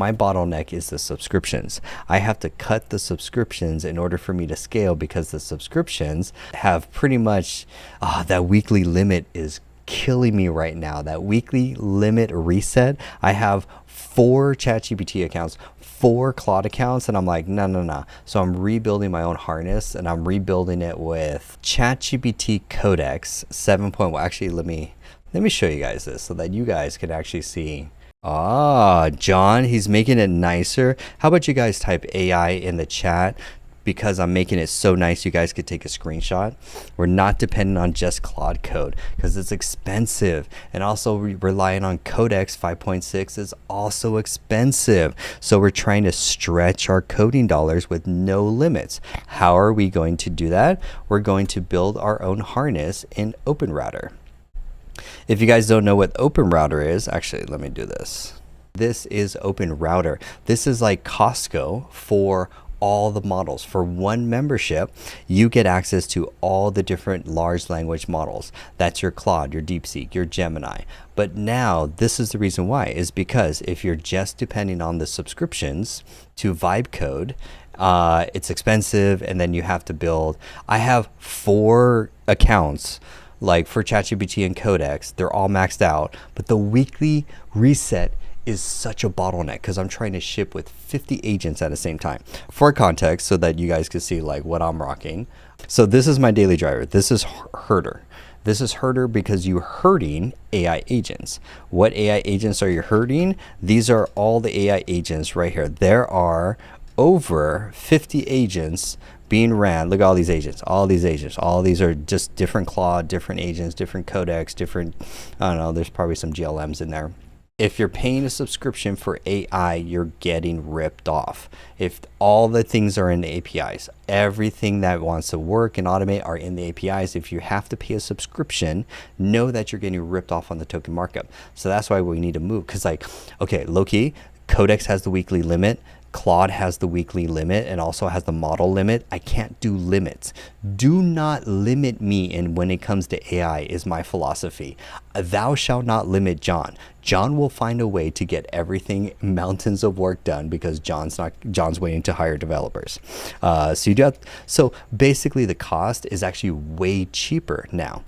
My bottleneck is the subscriptions. I have to cut the subscriptions in order for me to scale because the subscriptions have pretty much, that weekly limit is killing me right now. That weekly limit reset. I have 4 ChatGPT accounts, 4 Claude accounts, and I'm like, no. So I'm rebuilding my own harness, and I'm rebuilding it with ChatGPT Codex 7.1. Actually, let me show you guys this so that you guys can actually see. John, he's making it nicer. How about you guys type AI in the chat? Because I'm making it so nice you guys could take a screenshot. We're not dependent on just Claude code because it's expensive, and also relying on Codex 5.6 is also expensive. So we're trying to stretch our coding dollars with no limits. How are we going to do that? We're going to build our own harness in OpenRouter. If you guys don't know what OpenRouter is, actually, let me do this. This is OpenRouter. This is like Costco for all the models. For one membership, you get access to all the different large language models. That's your Claude, your DeepSeek, your Gemini. But now this is the reason why, is because if you're just depending on the subscriptions to Vibe Code, it's expensive, and then you have to build. I have 4 accounts. Like for ChatGPT and Codex, they're all maxed out, but the weekly reset is such a bottleneck because I'm trying to ship with 50 agents at the same time. For context, so that you guys can see like what I'm rocking. So this is my daily driver. This is Herder. This is Herder because you're herding AI agents. What AI agents are you herding? These are all the AI agents right here. There are over 50 agents being ran. Look at all these agents, all these are just different Claude, different agents, different Codex, different, I don't know, there's probably some GLMs in there. If you're paying a subscription for AI, you're getting ripped off. If all the things are in the APIs, everything that wants to work and automate are in the APIs. If you have to pay a subscription, know that you're getting ripped off on the token markup. So that's why we need to move. Because like, okay, low-key, Codex has the weekly limit. Claude has the weekly limit and also has the model limit. I can't do limits. Do not limit me. And when it comes to AI is my philosophy. Thou shalt not limit John. John will find a way to get everything, mountains of work done, because John's waiting to hire developers. So basically the cost is actually way cheaper now.